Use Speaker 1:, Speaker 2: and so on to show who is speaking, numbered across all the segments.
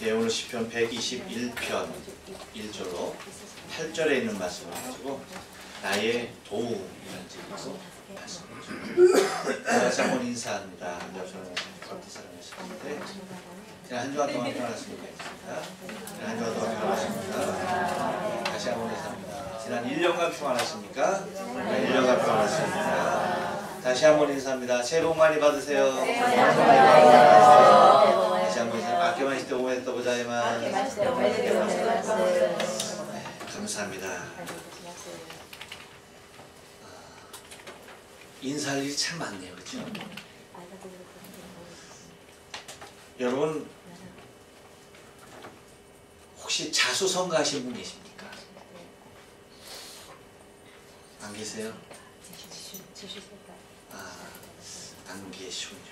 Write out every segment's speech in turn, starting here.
Speaker 1: 예, 오늘 시편 121편 1절로 8절에 있는 말씀을 가지고 나의 도움이라는 제목으로 말씀을 다시 한번 인사합니다. 저는 그렇게 사랑하셨는데 지난 한 주간 동안 평안하십니까? 지난 한 주간 동안 평안하십니까? 다시 한번 인사합니다. 지난 1년간 평안하십니까? 1년간 평안하십니까? 다시 한번 인사합니다. 새해 복 많이 받으세요. 다시 한번 인사. 아껴마실 때 오메 또 보자이만. 감사합니다. 인사할 일이 참 많네요, 그렇죠? 여러분 혹시 자수성가하신 분 계십니까? 안 계세요? 안 계시군요.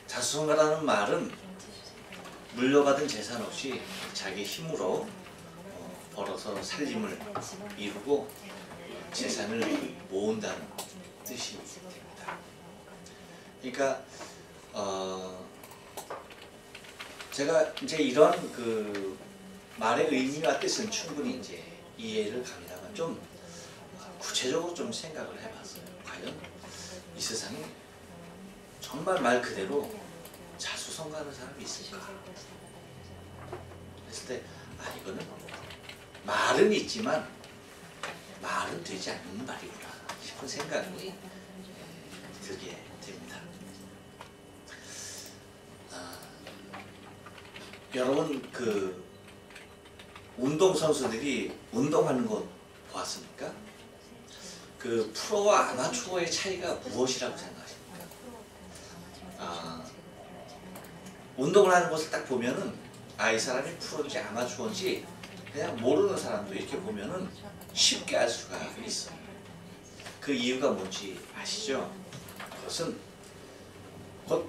Speaker 1: 자수성가라는 말은 물려받은 재산 없이 자기 힘으로 벌어서 살림을 이루고 재산을 모은다는 뜻이 됩니다. 그러니까 제가 이제 이런 그 말의 의미와 뜻은 충분히 이제 이해를 갑니다만 좀 구체적으로 좀 생각을 해봤어요. 과연 이 세상에 정말 말 그대로 자수성가하는 사람이 있을까? 그랬을 때 이거는 말은 있지만 말은 되지 않는 말이구나 싶은 생각이 들게 됩니다. 여러분 그 운동선수들이 운동하는 거 보았습니까? 그 프로와 아마추어의 차이가 무엇이라고 생각하십니까? 운동을 하는 것을 딱 보면은 이 사람이 프로인지 아마추어인지 그냥 모르는 사람도 이렇게 보면은 쉽게 알 수가 있어요. 그 이유가 뭔지 아시죠? 그것은 곧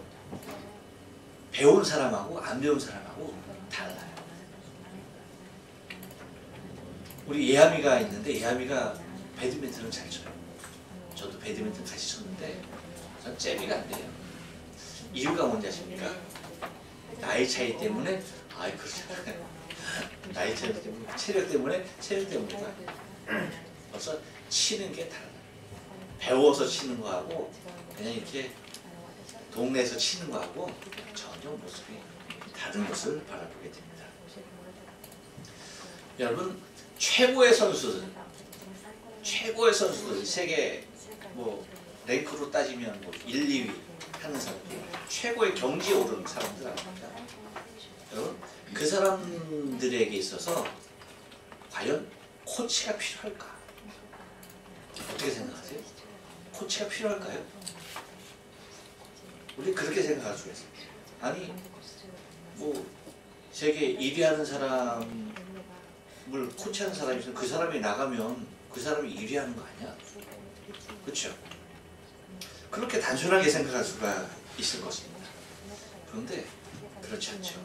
Speaker 1: 배운 사람하고 안 배운 사람하고 달라요. 우리 예하미가 있는데 예하미가 배드민턴을 잘 쳐요. 저도 배드민턴 같이 쳤는데 전 재미가 안 돼요. 이유가 뭔지 아십니까? 나이 차이 때문에 그렇잖아요. 나이 차이 때문에 체력 때문에가 벌써 치는 게 달라요. 배워서 치는 거하고 그냥 이렇게 동네에서 치는 거하고 전혀 모습이 다른 것을 바라보게 됩니다. 여러분 최고의 선수들 세계 뭐 랭크로 따지면 뭐 1, 2위 하는 사람들 최고의 경지에 오르는 사람들 아닙니까? 여러분 그 사람들에게 있어서 과연 코치가 필요할까? 어떻게 생각하세요? 코치가 필요할까요? 우리 그렇게 생각할 수 있어요. 아니 뭐 세계 1위 하는 사람을 코치하는 사람이 있으면 그 사람이 나가면 그 사람이 1위 하는 거 아니야? 그렇죠? 그렇게 단순하게 생각할 수가 있을 것입니다. 그런데 그렇지 않죠.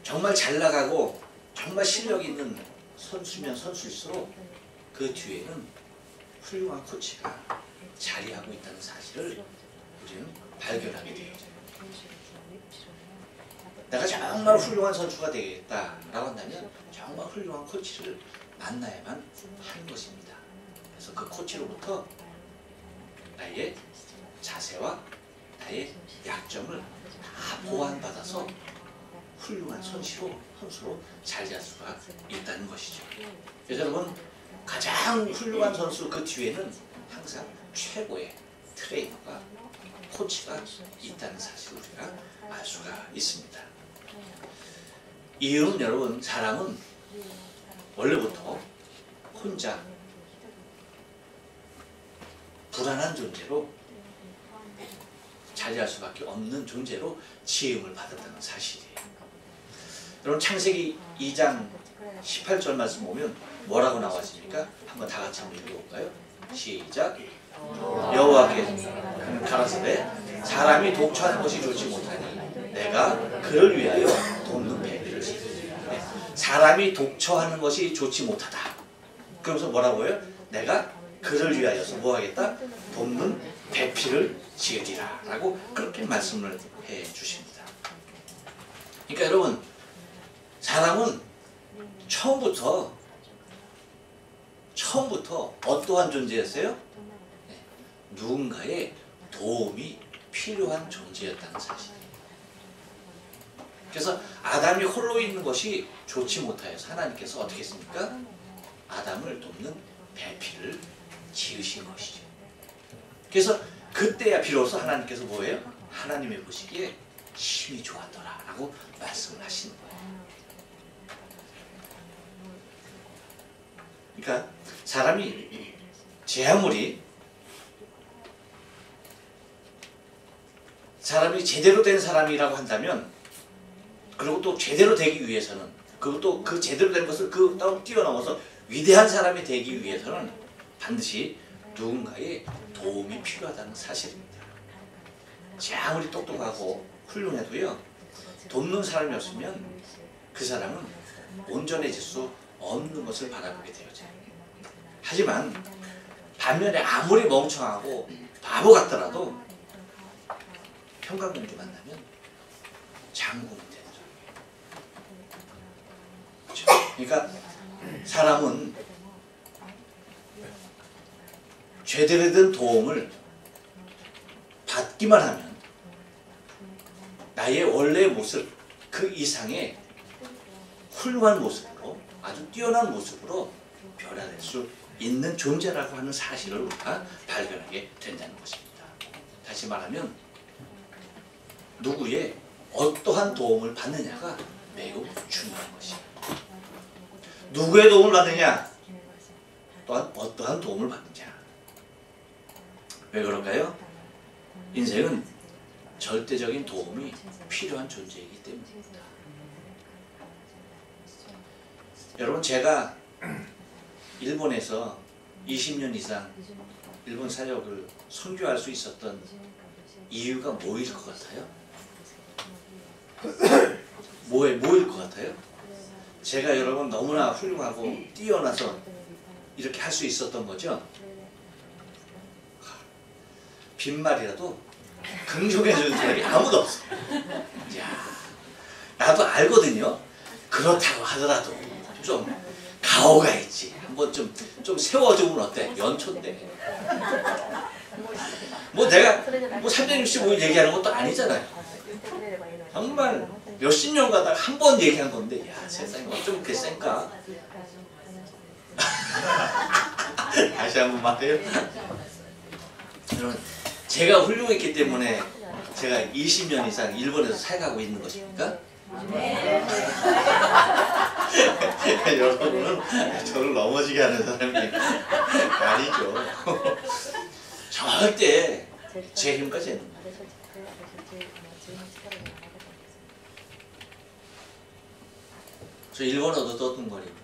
Speaker 1: 정말 잘 나가고 정말 실력 있는 선수면 선수일수록 그 뒤에는 훌륭한 코치가 자리하고 있다는 사실을 우리는 발견하게 돼요. 내가 정말 훌륭한 선수가 되겠다라고 한다면 정말 훌륭한 코치를 만나야만 하는 것입니다. 그래서 그 코치로부터 나의 자세와 나의 약점을 다 보완받아서 훌륭한 선수로 자리할 수가 있다는 것이죠. 그래서 여러분 가장 훌륭한 선수 그 뒤에는 항상 최고의 트레이너가 코치가 있다는 사실을 우리가 알 수가 있습니다. 이유는 여러분 사람은 원래부터 혼자 불안한 존재로 자리할 수밖에 없는 존재로 지음을 받았다는 사실이에요. 여러분 창세기 2장 18절 말씀 보면 뭐라고 나와 있습니까? 한번 다 같이 한번 읽어볼까요? 시작. 여호와께서 가라사대 사람이 독초하는 것이 좋지 못하니 내가 그를 위하여 돕는 배를 지으리라. 사람이 독초하는 것이 좋지 못하다. 그러면서 뭐라고 해요? 내가 그를 위하여서 뭐 하겠다? 돕는 배필을 지으리라 라고 그렇게 말씀을 해 주십니다. 그러니까 여러분, 사람은 처음부터 어떠한 존재였어요? 누군가의 도움이 필요한 존재였다는 사실. 그래서 아담이 홀로 있는 것이 좋지 못하여서 하나님께서 어떻게 했습니까? 아담을 돕는 배필을 지으신 것이죠. 그래서 그때야 비로소 하나님께서 뭐예요? 하나님의 보시기에 힘이 좋았더라 라고 말씀을 하시는 거예요. 그러니까 사람이 제대로 된 사람이라고 한다면, 그리고 또 제대로 되기 위해서는, 그리고 또 그 제대로 된 것을 뛰어넘어서 위대한 사람이 되기 위해서는 반드시 누군가의 도움이 필요하다는 사실입니다. 아무리 똑똑하고 훌륭해도요, 돕는 사람이 없으면 그 사람은 온전해질 수 없는 것을 바라보게 되어져요. 하지만 반면에 아무리 멍청하고 바보 같더라도 평강공주 만나면 장군이 되더라고요. 그러니까 사람은 제대로 된 도움을 받기만 하면 나의 원래의 모습 그 이상의 훌륭한 모습으로, 아주 뛰어난 모습으로 변화될 수 있는 존재라고 하는 사실을 우리가 발견하게 된다는 것입니다. 다시 말하면 누구의 어떠한 도움을 받느냐가 매우 중요한 것입니다. 누구의 도움을 받느냐, 또한 어떠한 도움을 받느냐. 왜 그럴까요? 인생은 절대적인 도움이 필요한 존재이기 때문입니다. 여러분, 제가 일본에서 20년 이상 일본 사역을 선교할 수 있었던 이유가 뭐일 것 같아요? 뭐일 것 같아요? 제가 여러분 너무나 훌륭하고 뛰어나서 이렇게 할 수 있었던 거죠? 빈말이라도 긍정해주는 사람이 아무도 없어. 야, 나도 알거든요. 그렇다고 하더라도 좀 가오가 있지. 한번 좀 세워주면 어때? 연초인데. 뭐 내가 365일 얘기하는 것도 아니잖아요. 정말 몇십 년 가다가 한 번 얘기한 건데, 야, 세상에 어쩜 그렇게 센가? 다시 한번 말해요. 여러분, 제가 훌륭했기 때문에 제가 20년 이상 일본에서 살아가고 있는 것입니까? 네. 여러분은 저를 넘어지게 하는 사람이 아니죠. 절대 제 힘까지 했는 거예요. 저 일본어도 떠뚱거리고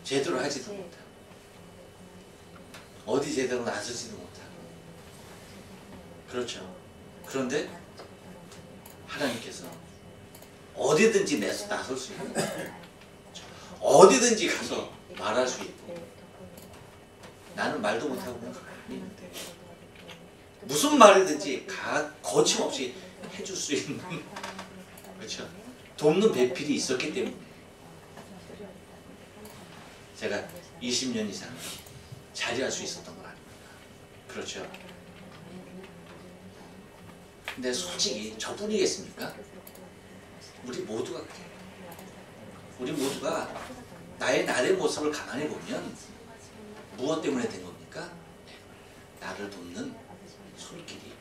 Speaker 1: 제대로 하지도 못하고 어디 제대로 나서지도 못하고, 그렇죠. 그런데 하나님께서 어디든지 나설 수 있고, 어디든지 가서 말할 수 있고, 나는 말도 못하고 있는데 무슨 말이든지 거침없이 해줄 수 있는, 그렇죠. 돕는 배필이 있었기 때문에 제가 20년 이상 자리할 수 있었던 건 아닙니다. 그렇죠. 근데 솔직히 저뿐이겠습니까? 우리 모두가 그래요. 우리 모두가 나의 모습을 가만히 보면 무엇 때문에 된 겁니까? 나를 돕는 손길이,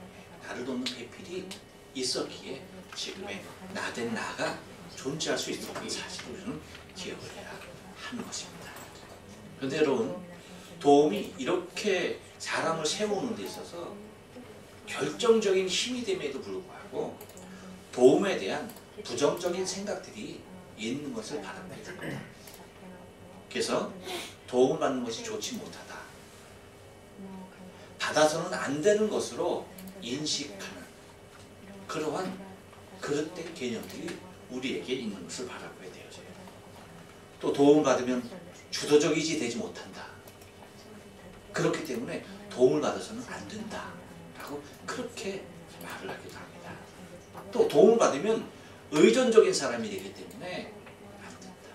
Speaker 1: 나를 돕는 배필이 있었기에 지금의 나된 나가 존재할 수 있었던 사실을 우리는 기억을 해야 하는 것입니다. 그런데 여러분, 도움이 이렇게 사람을 세우는 데 있어서 결정적인 힘이 됨에도 불구하고 도움에 대한 부정적인 생각들이 있는 것을 바라봐야 됩니다. 그래서 도움을 받는 것이 좋지 못하다, 받아서는 안 되는 것으로 인식하는 그러한 그릇된 개념들이 우리에게 있는 것을 바라봐야 되어져요. 또 도움을 받으면 주도적이지 되지 못한다. 그렇기 때문에 도움을 받아서는 안 된다 라고 그렇게 말을 하기도 합니다. 또 도움을 받으면 의존적인 사람이 되기 때문에 안 된다.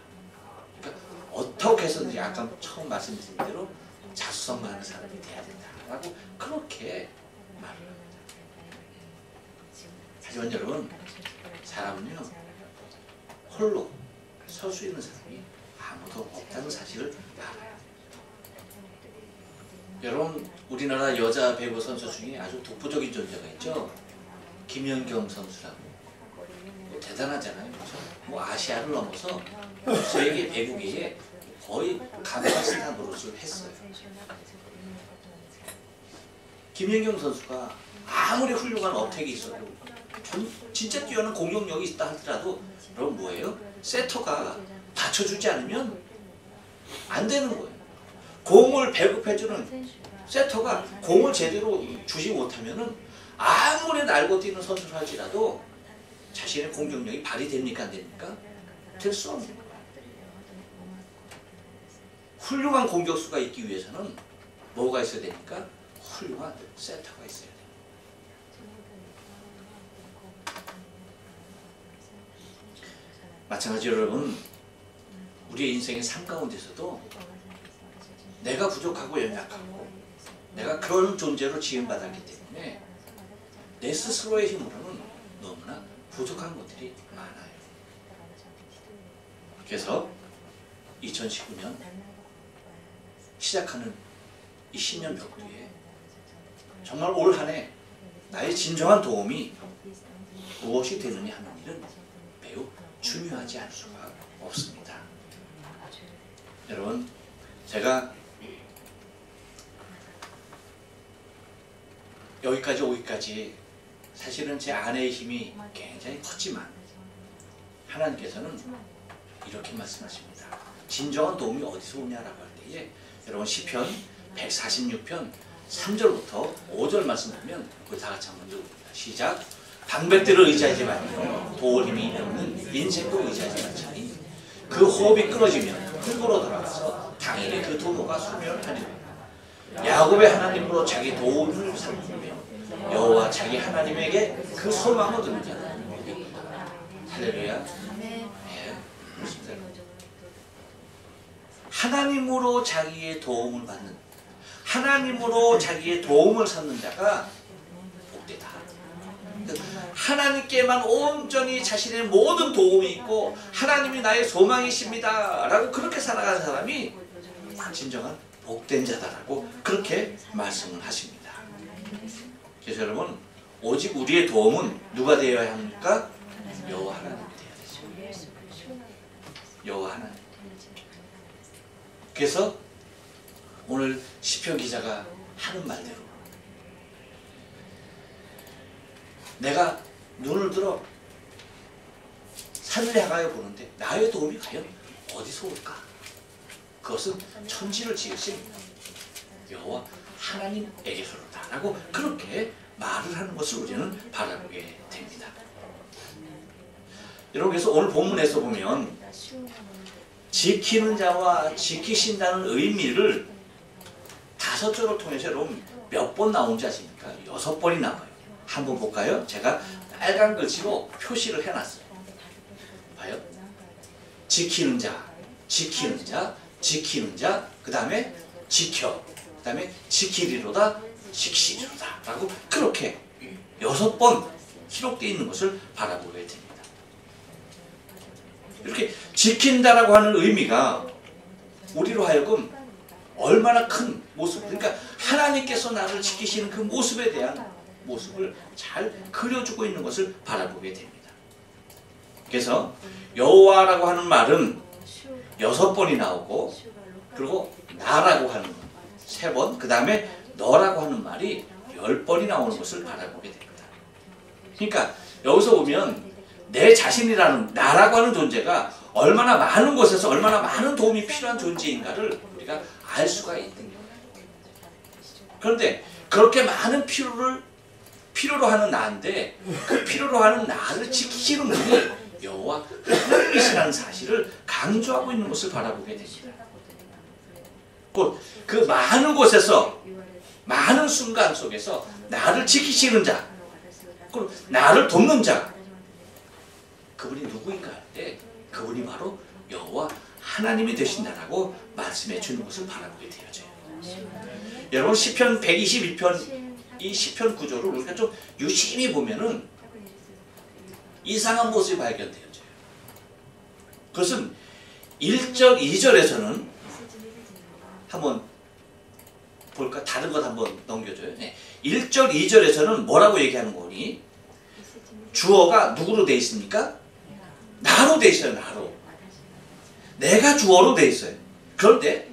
Speaker 1: 그러니까 어떻게 해서든지 아까 처음 말씀드린 대로 자수성가하는 사람이 돼야 된다 라고 그렇게 말을 합니다. 하지만 여러분, 사람은요 홀로 설 수 있는 사람이 아무도 없다는 사실을 알아야 돼요. 여러분, 우리나라 여자 배구 선수 중에 아주 독보적인 존재가 있죠. 김연경 선수라고. 대단하잖아요. 그렇죠? 뭐 아시아를 넘어서 세계 배구계에 거의 간판 스타 노릇을 했어요. 김연경 선수가 아무리 훌륭한 어택이 있어도 진짜 뛰어난 공격력이 있다 하더라도 그럼 뭐예요? 세터가 받쳐주지 않으면 안 되는 거예요. 공을 배급해주는 세터가 공을 제대로 주지 못하면은 아무리 날고 뛰는 선수를 할지라도 자신의 공격력이 발휘됩니까? 안 됩니까? 될 수 없는 거예요. 훌륭한 공격수가 있기 위해서는 뭐가 있어야 됩니까? 훌륭한 세터가 있어야 돼요. 마찬가지로 여러분, 우리의 인생의 삶 가운데서도 내가 부족하고 연약하고 내가 그런 존재로 지음받았기 때문에 내 스스로의 힘으로는 너무나 부족한 것들이 많아요. 그래서 2019년 시작하는 이 신년벽두에 정말 올 한 해 나의 진정한 도움이 무엇이 되느냐 하는 일은 매우 중요하지 않을 수가 없습니다. 여러분, 제가 여기까지 오기까지 사실은 제 아내의 힘이 굉장히 컸지만 하나님께서는 이렇게 말씀하십니다. 진정한 도움이 어디서 오냐라고 할 때에 여러분, 시편 146편 3절부터 5절 말씀 보면 우리 다 같이 한번 읽어봅니다. 시작. 방백들을 의지하지 말며 도울 힘이 없는 인생도 의지하지 말자니 그 호흡이 끊어지면 흙으로 돌아가서 당연히 그 도모가 소멸하리라. 야곱의 하나님으로 자기 도움을 삼으며 여호와 자기 하나님에게 그 소망을 두는 자는 할렐루야. 네, 그렇습니다. 하나님으로 자기의 도움을 받는, 하나님으로 자기의 도움을 찾는 자가 복되다. 하나님께만 온전히 자신의 모든 도움이 있고 하나님이 나의 소망이십니다 라고 그렇게 살아가는 사람이 진정한 복된 자다라고 그렇게 말씀을 하십니다. 그래서 여러분, 오직 우리의 도움은 누가 되어야 합니까? 여호와 하나님이 되어야 되죠. 여호와 하나님. 그래서 오늘 시편 기자가 하는 말대로 내가 눈을 들어 산을 향하여 보는데 나의 도움이 과연 어디서 올까? 그것은 천지를 지으신 여호와 하나님에게서로다 라고 그렇게 말을 하는 것을 우리는 바라보게 됩니다. 여러분, 그래서 오늘 본문에서 보면 지키는 자와 지키신다는 의미를 5절을 통해서 여러분 몇 번 나온지 아십니까? 6번이 나와요. 한번 볼까요? 제가 빨간 글씨로 표시를 해놨어요. 봐요. 지키는 자, 지키는 자, 지키는 자, 그 다음에 지켜, 그 다음에 지키리로다, 지키리로다 라고 그렇게 6번 기록되어 있는 것을 바라보게 됩니다. 이렇게 지킨다라고 하는 의미가 우리로 하여금 얼마나 큰 모습, 그러니까 하나님께서 나를 지키시는 그 모습에 대한 모습을 잘 그려주고 있는 것을 바라보게 됩니다. 그래서 여호와라고 하는 말은 6번이 나오고, 그리고 나라고 하는 3번, 그 다음에 너라고 하는 말이 10번이 나오는 것을 바라보게 됩니다. 그러니까 여기서 보면 내 자신이라는 나라고 하는 존재가 얼마나 많은 곳에서 얼마나 많은 도움이 필요한 존재인가를 우리가 알 수가 있는 거예요. 그런데 그렇게 많은 필요로 하는 나인데 그 필요로 하는 나를 지키시는 분이 여호와 하나님이시라는 사실을 강조하고 있는 것을 바라보게 됩니다. 그 많은 곳에서 많은 순간 속에서 나를 지키시는 자, 나를 돕는 자, 그분이 누구인가 할 때 그분이 바로 여호와 하나님이 되신다라고 말씀해 주는 것을 바라보게 되어져요. 여러분 시편 121편 이 시편 구조를 우리가 좀 유심히 보면은 이상한 모습이 발견되어져요. 그것은 1절, 2절에서는 한번 볼까? 다른 것 한번 넘겨줘요. 1절, 2절에서는 뭐라고 얘기하는 거니? 주어가 누구로 돼 있습니까? 나로 돼 있어요. 나로. 내가 주어로 돼 있어요. 그런데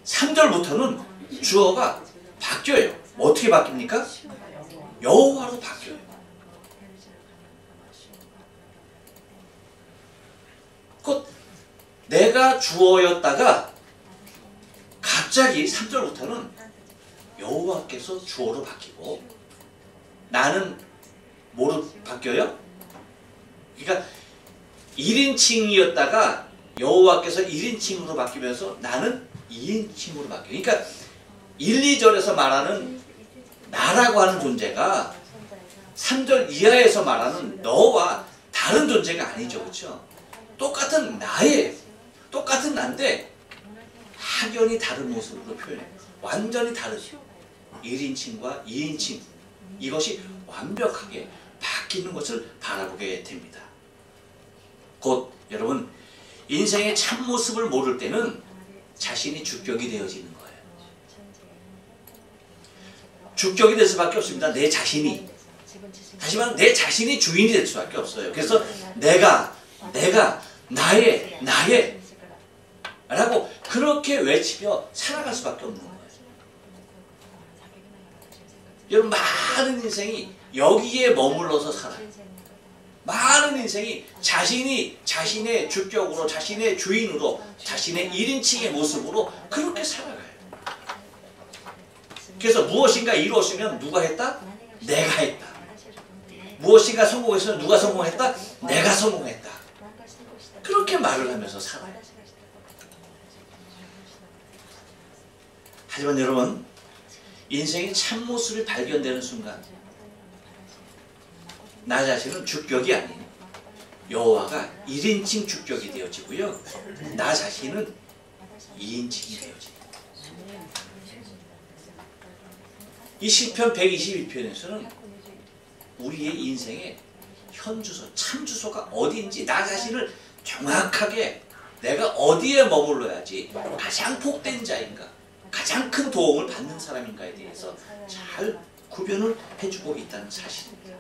Speaker 1: 3절부터는 주어가 바뀌어요. 어떻게 바뀝니까? 여호와로 바뀌어요. 곧 내가 주어였다가 갑자기 3절부터는 여호와께서 주어로 바뀌고 나는 뭐로 바뀌어요? 그러니까 1인칭이었다가 여호와께서 1인칭으로 바뀌면서 나는 2인칭으로 바뀌어요. 그러니까 1, 2절에서 말하는 나라고 하는 존재가 3절 이하에서 말하는 너와 다른 존재가 아니죠. 그렇죠? 똑같은 나예요. 똑같은 나인데 확연히 다른 모습으로 표현해요. 완전히 다르죠. 1인칭과 2인칭 이것이 완벽하게 바뀌는 것을 바라보게 됩니다. 곧 여러분 인생의 참모습을 모를 때는 자신이 주격이 되어지는 거예요. 주격이 될 수밖에 없습니다. 내 자신이. 다시 말하면 내 자신이 주인이 될 수밖에 없어요. 그래서 내가 나의 라고 그렇게 외치며 살아갈 수밖에 없는 거예요. 여러분 많은 인생이 여기에 머물러서 살아요. 많은 인생이 자신이 자신의 주격으로 자신의 주인으로 자신의 1인칭의 모습으로 그렇게 살아가요. 그래서 무엇인가 이루었으면 누가 했다? 내가 했다. 무엇인가 성공했으면 누가 성공했다? 내가 성공했다. 그렇게 말을 하면서 살아요. 하지만 여러분 인생의 참모습이 발견되는 순간 나 자신은 주격이 아닌 여호와가 1인칭 주격이 되어지고요. 나 자신은 2인칭이 되어집니다. 이 시편 121편에서는 우리의 인생의 현주소, 참주소가 어디인지 나 자신을 정확하게 내가 어디에 머물러야지 가장 복된 자인가 가장 큰 도움을 받는 사람인가에 대해서 잘 구별을 해주고 있다는 사실입니다.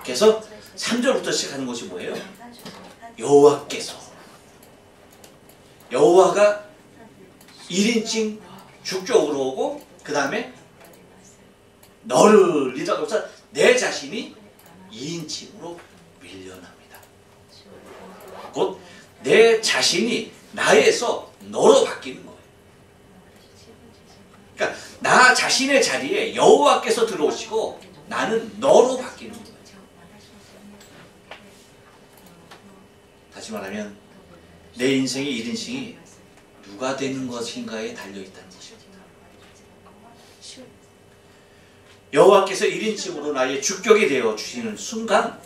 Speaker 1: 그래서 3절부터 시작하는 것이 뭐예요? 여호와께서 여호와가 1인칭 주격으로 오고 그 다음에 너를 리더가 없어 내 자신이 2인칭으로 밀려납니다. 곧 내 자신이 나에서 너로 바뀌는 거예요. 그러니까 나 자신의 자리에 여호와께서 들어오시고 나는 너로 바뀌는 거예요. 다시 말하면 내 인생의 1인칭이 누가 되는 것인가에 달려있다는 것입니다. 여호와께서 1인칭으로 나의 주격이 되어 주시는 순간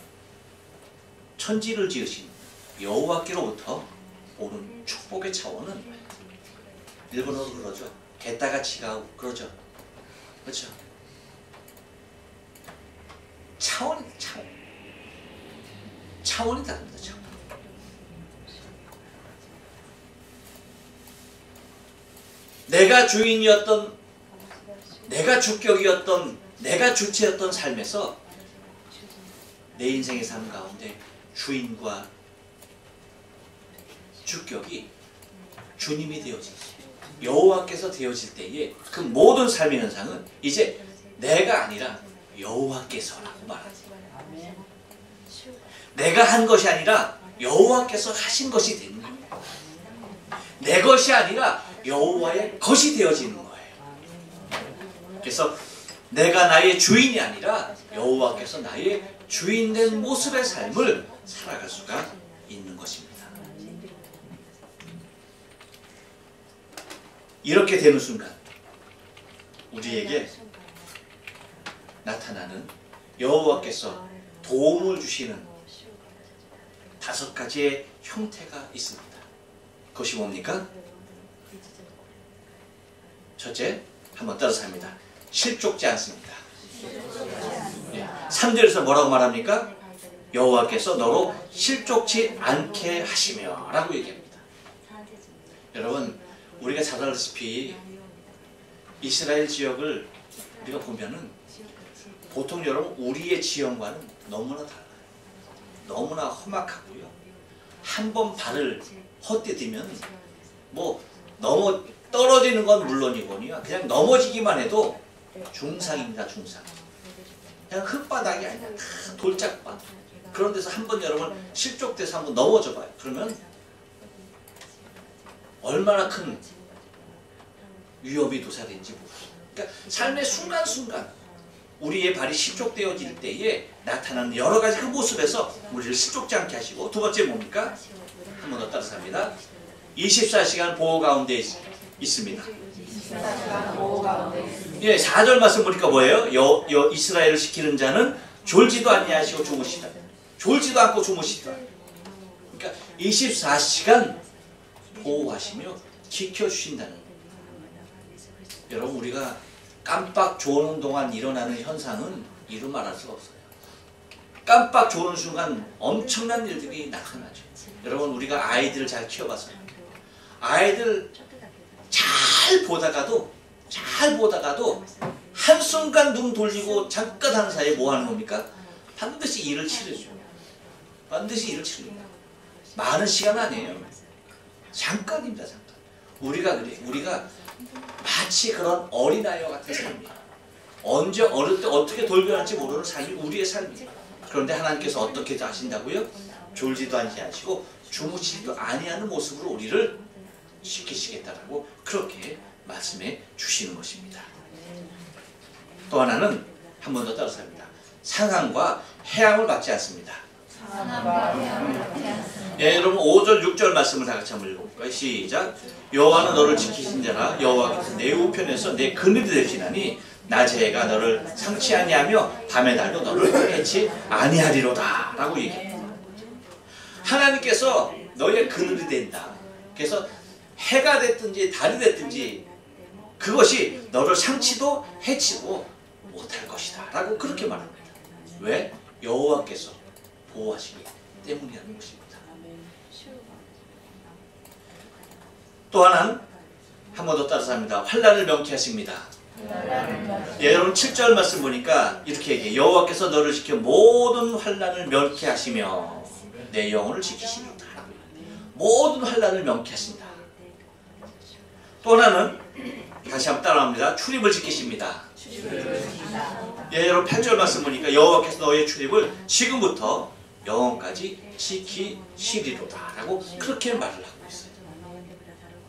Speaker 1: 천지를 지으신 여호와께로부터 오는 축복의 차원은 일본어로 그러죠. 게다가치가 그러죠. 그렇죠? 차원이 다릅니다. 차원. 내가 주인이었던 내가 주격이었던 내가 주체였던 삶에서 내 인생의 삶 가운데 주인과 주격이 주님이 되어질 여호와께서 되어질 때에 그 모든 삶의 현상은 이제 내가 아니라 여호와께서라고 말합니다. 내가 한 것이 아니라 여호와께서 하신 것이 되는 거예요. 내 것이 아니라 여호와의 것이 되어지는 거예요. 그래서 내가 나의 주인이 아니라 여호와께서 나의 주인된 모습의 삶을 살아갈 수가 있는 것입니다. 이렇게 되는 순간 우리에게 나타나는 여호와께서 도움을 주시는 5가지의 형태가 있습니다. 그것이 뭡니까? 첫째, 한번 따라서 합니다. 실족지 않습니다. 3절에서 뭐라고 말합니까? 여호와께서 너로 실족치 않게 하시며 라고 얘기합니다. 여러분, 우리가 잘 알다시피 이스라엘 지역을 우리가 보면은 보통 여러분 우리의 지형과는 너무나 달라요. 너무나 험악하고요. 한 번 발을 헛디디면 뭐 넘어 떨어지는 건 물론이거니요. 그냥 넘어지기만 해도 중상입니다. 중상. 그냥 흙바닥이 아니라 다 돌짝밭. 그런 데서 한번 여러분 실족돼서 한번 넘어져 봐요. 그러면 얼마나 큰 위협이 도사된지 모르죠. 그러니까 삶의 순간순간 우리의 발이 실족되어질 때에 나타나는 여러 가지 그 모습에서 우리를 실족지 않게 하시고, 두 번째 뭡니까? 한 번 더 따라서 합니다. 24시간 보호 가운데 있습니다. 예, 4절 말씀 보니까 뭐예요? 이스라엘을 지키는 자는 졸지도 아니하시고 주무시다. 졸지도 않고 주무시다. 그러니까 24시간 보호하시며 지켜주신다는 거예요. 여러분, 우리가 깜빡 조는 동안 일어나는 현상은 이루 말할 수가 없어요. 깜빡 조는 순간 엄청난 일들이 나타나죠. 여러분, 우리가 아이들을 잘 키워봤어요. 아이들 잘 보다가도 한순간 눈 돌리고 잠깐 하는 사이에 뭐 하는 겁니까? 반드시 일을 치르죠. 반드시 일을 치릅니다. 많은 시간 아니에요. 잠깐입니다. 잠깐. 우리가 그래. 우리가 마치 그런 어린아이와 같은 삶이에요. 언제 어릴 때 어떻게 돌변할지 모르는 삶이 우리의 삶이에요. 그런데 하나님께서 어떻게 하신다고요? 졸지도 아니하시고 주무시지도 아니하는 모습으로 우리를 지키시겠다라고 그렇게 말씀해 주시는 것입니다. 또 하나는 한 번 더 따라서 합니다. 상함과 해함을 받지 않습니다. 예, 여러분 5절 6절 말씀을 다 같이 한번 읽어볼까요? 시작. 여호와는 너를 지키신 자라. 여호와께서 내 우편에서 내 그늘이 되시나니 낮에 해가 너를 상치 아니하며 밤의 달도 너를 해치 아니하리로다 라고 얘기합니다. 하나님께서 너의 그늘이 된다. 그래서 해가 됐든지 달이 됐든지 그것이 너를 상치도 해치고 못할 것이다 라고 그렇게 말합니다. 왜? 여호와께서 보호하시기 때문이라는 것입니다. 또 하나는 한 번 더 따라서 합니다. 환난을 명쾌하십니다. 예, 여러분 7절 말씀 보니까 이렇게 얘기해요. 여호와께서 너를 지켜 모든 환난을 명쾌하시며 내 영혼을 지키시리로다. 모든 환난을 명쾌하신다. 또 하나는 다시 한번 따라합니다. 출입을 지키십니다. 예, 여러분 8절 말씀 보니까 여호와께서 너의 출입을 지금부터 영원까지 지키시리로다 라고 그렇게 말을 하고 있어요.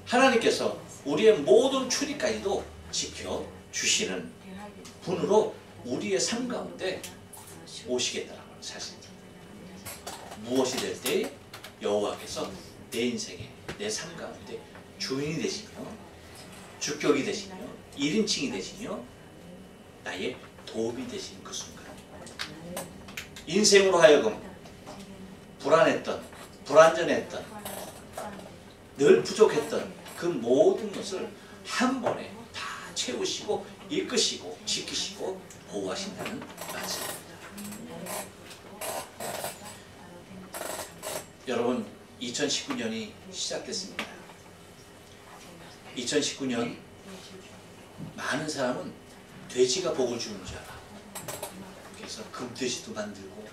Speaker 1: 하나님께서 우리의 모든 출입까지도 지켜주시는 분으로 우리의 삶 가운데 오시겠다는 사실입니다. 무엇이 될 때 여호와께서 내 인생에 내 삶 가운데 주인이 되시며 주격이 되시며 1인칭이 되시며 나의 도움이 되시는 그 순간, 인생으로 하여금 불안했던, 불안전했던, 늘 부족했던 그 모든 것을 한 번에 다 채우시고 이끄시고 지키시고 보호하신다는 말씀입니다. 여러분 2019년이 시작됐습니다. 2019년 많은 사람은 돼지가 복을 주는 줄 알아. 그래서 금돼지도 만들고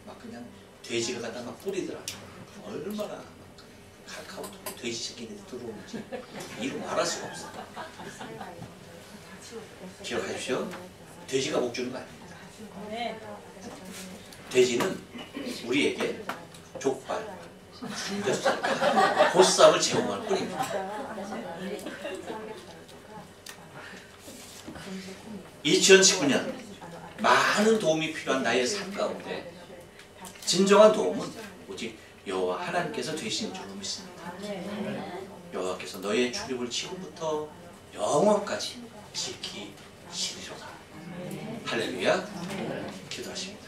Speaker 1: 막 그냥 돼지가 갖다 막 뿌리더라. 얼마나 카카오톡 돼지 새끼들이 들어오는지 이루 말할 수가 없어. 기억하십시오. 돼지가 복 주는 거 아닙니다. 돼지는 우리에게 족발, 삼겹살, 보쌈을 제공할 뿐입니다. 2019년 많은 도움이 필요한 나의 삶 가운데 진정한 도움은 오직 여호와 하나님께서 되시는 줄 믿습니다. 여호와께서 너의 출입을 지금부터 영원까지 지키시리로다. 할렐루야. 기도하십니다.